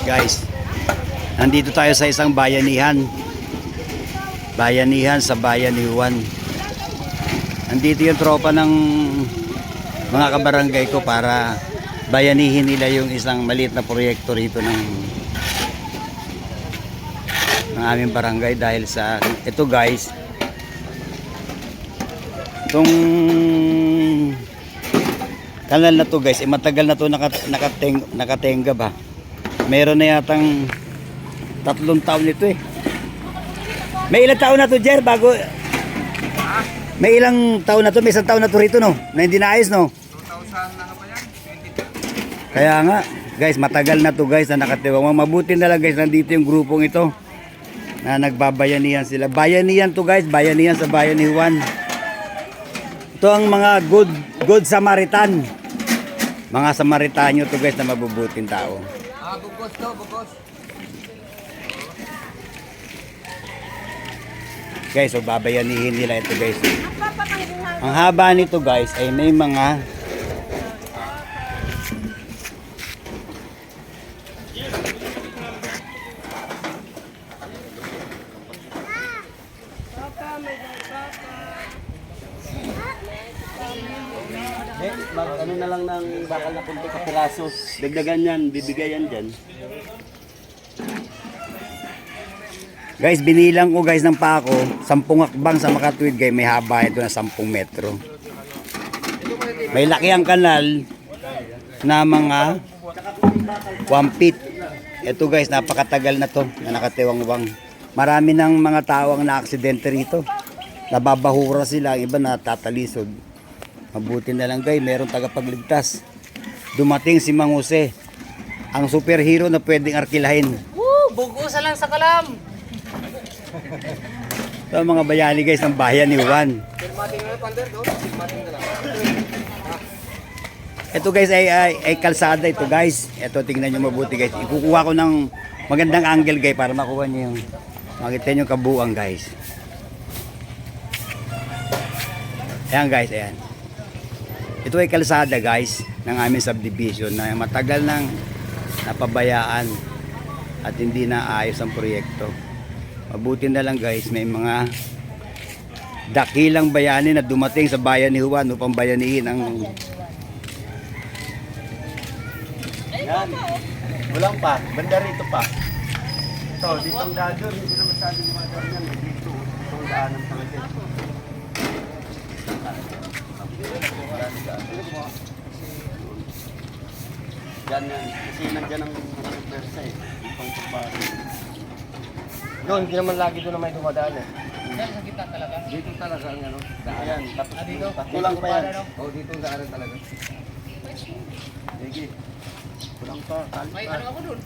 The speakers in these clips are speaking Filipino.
Guys, nandito tayo sa isang bayanihan. Bayanihan sa bayan ni Juan. Nandito yung tropa ng mga kabarangay ko para bayanihin nila yung isang maliit na proyekto rito ng aming barangay dahil sa ito guys. Itong kanal na to guys, matagal na to nakatenga ba. Meron na yatang 3 taon nito eh. May ilang taon na to, Jer, bago? May ilang taon na to, may 1 taon na to rito, no? Na hindi naayos, no? 2000 na pa yan? 22. Kaya nga, guys, matagal na to, guys, na nakatiwang. Mabuti na lang, guys, nandito yung grupong ito na nagbabayanihan sila. Bayanihan to, guys, bayanihan sa bayan ni Juan. Ito ang mga good Samaritan. Mga Samaritanyo to, guys, na mabubuting tao. Bukos to, bukos. Guys, so babayanihin nila ito, guys. Ang haba nito, guys, ay may mga ano na lang ng bakal na punto ka piraso. Dagdagan yan, bibigayan dyan. Guys, binilang ko guys ng pako, 10 hakbang sa Makatuwid guys, may haba ito na 10 metro. May laki ang kanal na mga 1 feet. Ito guys, napakatagal na to na nakatiwangwang. Marami ng mga tao ang na-aksidente rito. Nababahura sila, ang iba natatalisod. Mabuti na lang guys, mayroong tagapagligtas. Dumating si Mang Jose, ang superhero na pwedeng arkilahin. Woo! Bugusa lang sa kalam! Ito mga bayani guys ng bayan ni Juan. Ito guys ay kalsada ito guys. Ito tingnan nyo mabuti guys. Ikukuha ko ng magandang angle guys para makuha nyo yung makita nyo kabuang guys. Ayan guys, ayan. Ito ay kalsada guys ng aming subdivision na matagal nang napabayaan at hindi na ayos ang proyekto. Mabuti na lang guys, may mga dakilang bayani na dumating sa bayan ni Juan upang bayanihin ang... Yan, walang pa, banda rito pa. Ito, dito ang daan doon, hindi na masyado dumadaan yan. Dito, itong daanan talaga. Yan yan, kasi nandyan ang persa eh, itong pagpari. Doon, hindi naman lagi doon na may dumadaan eh. Sa kita talaga? Dito talaga ang ano, Ayan, tapos dito? kulang pa yan. O, dito ang daanan talaga. Sige, kulang pa, kali May pa. ano ako doon?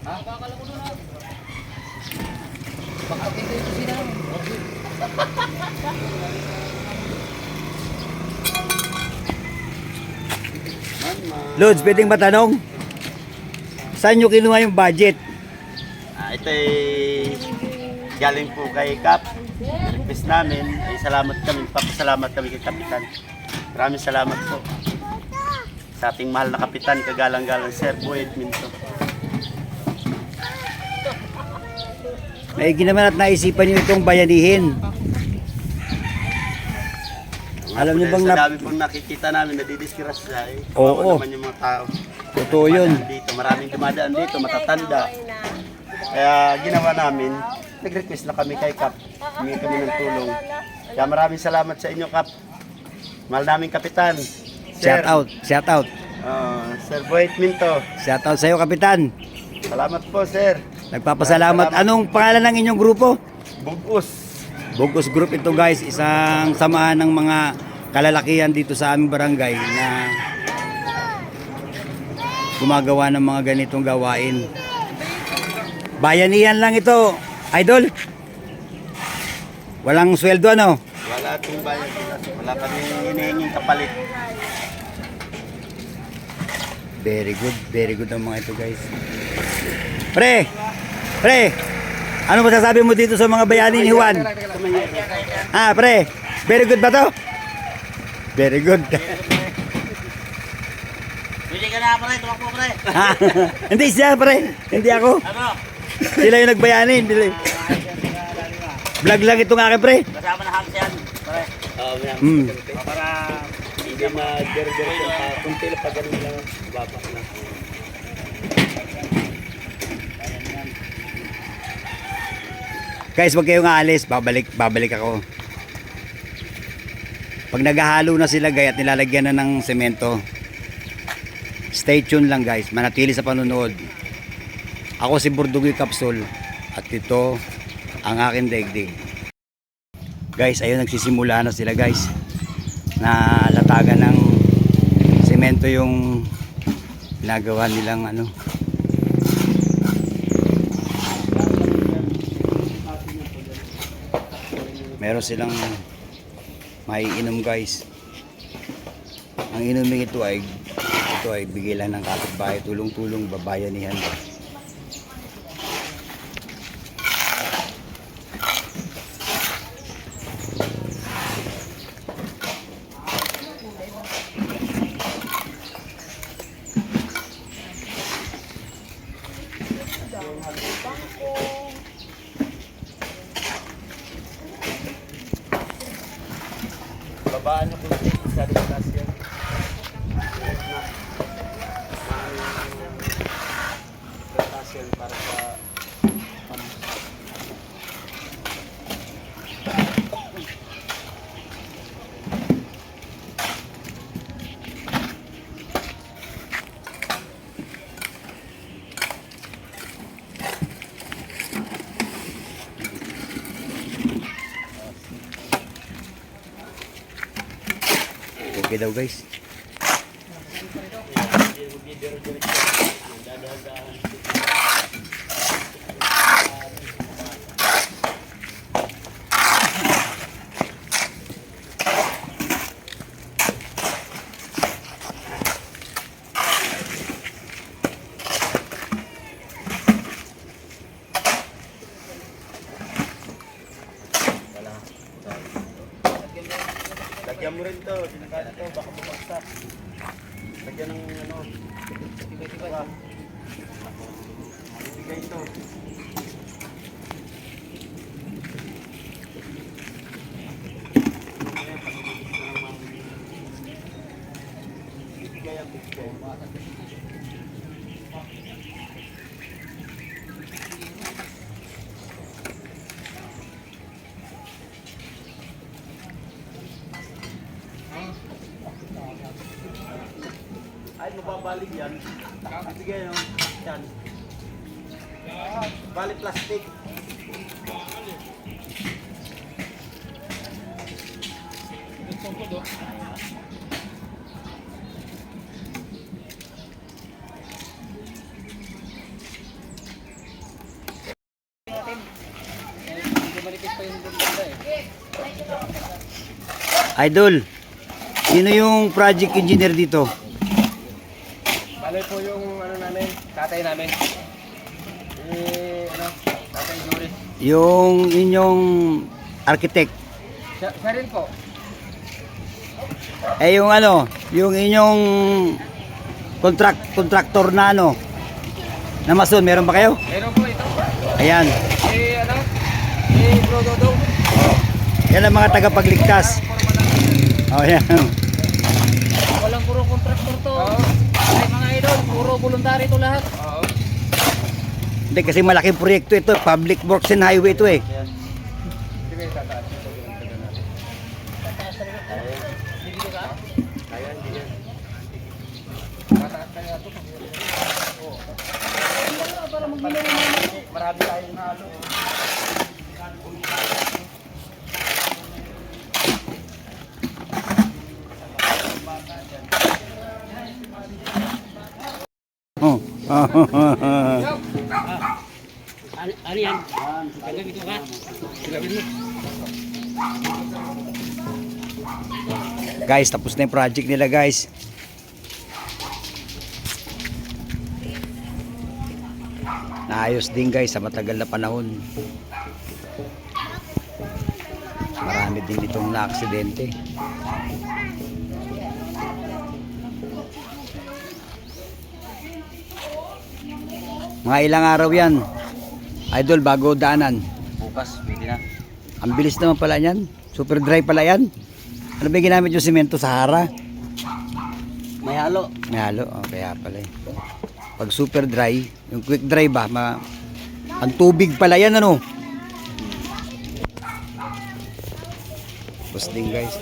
Ha? Bakal ako doon. Baka hindi ito sila. Lods, pwedeng matanong? Saan nyo kinuha yung budget? Ito ay galing po kay Kap. Request namin. Ay salamat kami. Papasalamat kami kay Kapitan. Maraming salamat po. Sa ating mahal na Kapitan, kagalang-galang Sir Boyd Minto. Maigi naman at naisipan nyo itong bayanihin. Alam niyo bang sa dami pong nakikita namin nadidiscuss siya eh. Oo. Naman yung mga tao. Totoo yun. Dito, maraming dumadaan dito, matatanda. Kaya ginawa namin, nag-request na kami kay Kap. Humingi kami ng tulong. Kaya maraming salamat sa inyo, Kap. Mahal naming Kapitan. Shout out, shout out. Sir Boyd Minto. Shout out sa iyo, Kapitan. Salamat po, sir. Nagpapasalamat. Anong pangalan ng inyong grupo? Bugos. Bugos Group ito guys, isang samahan ng mga kalalakihan dito sa aming barangay na gumagawa ng mga ganitong gawain. Bayanihan lang ito, idol. Walang sweldo ano? Wala itong bayan. Wala kami hinihinging kapalit. Very good ang mga ito guys. Pre, ano masasabi mo dito sa mga bayani ni Juan? Pre, very good ba to? Very good. Bigyan ka na pare, tumakbo pare. Ha? Hindi siya pre. Hindi ako. Ano? Sila yung nagbayanin. Vlog lang itong akin pre. Kasama na hams yan. Pare. Oo, yan. Para Hindi mag-der-der yung pa. Kung tila pa ganun lang, babak na. Guys, wag kayong aalis. Babalik ako. Pag naghahalo na sila guys at nilalagyan na ng semento, stay tuned lang guys. Manatili sa panonood. Ako si Burdugoy Capsule at ito ang aking daigdig. Guys, ayun nagsisimula na sila guys. Na latagan ng semento yung ginagawa nilang ano. Meron silang maiinom guys. Ang inumin ito ay bigay lang ng kapitbahay, tulong-tulong, babayanihan. Babaan na kung sa lunas yan. Lunas yan para sa Okay daw guys. lagyan mo rin to, sinakali to, baka bumagsak. Lagyan ng ano, tibay-tibay. Ibigay to. Ibigay ang bigay. Ay, mababalik yan. Ibigay nyo. Yan. Bali plastic. Idol, sino yung project engineer dito? Bale po yung ano namin, tatay namin. Tatay Juris. Yung inyong architect. Siya rin po. Eh yung ano, yung inyong contractor na ano, na mason, meron ba kayo? Meron po ito. Ayan. Bro Dodo. Yan ang mga tagapagligtas. Oh, yan. Walang puro kontraktor to. Oo. Ay mga idol, puro voluntary to lahat. Oo. Hindi kasi malaking proyekto ito, public works and highway ito eh. Sige, tataas. Bibili ka? Kaya, hindi yan. Mataas kaya ito. Para mag-ilaw naman. Marami tayong halo. Oh. Ano yan? Gagawin ko ka? Gagawin mo. Guys, tapos na yung project nila guys. Naayos din guys sa matagal na panahon. Marami din ditong na-aksidente. Mga ilang araw yan. Idol, bago daanan. Bukas, pwede na. Ang bilis naman pala yan. Super dry pala yan. Ano ba yung ginamit yung simento? Sahara? May halo. May halo? Oh, kaya pala eh. Pag super dry, yung quick dry ba, ang tubig pala yan ano? Tapos din guys.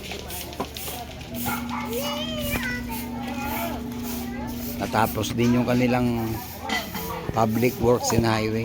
Natapos din yung kanilang public works and highway.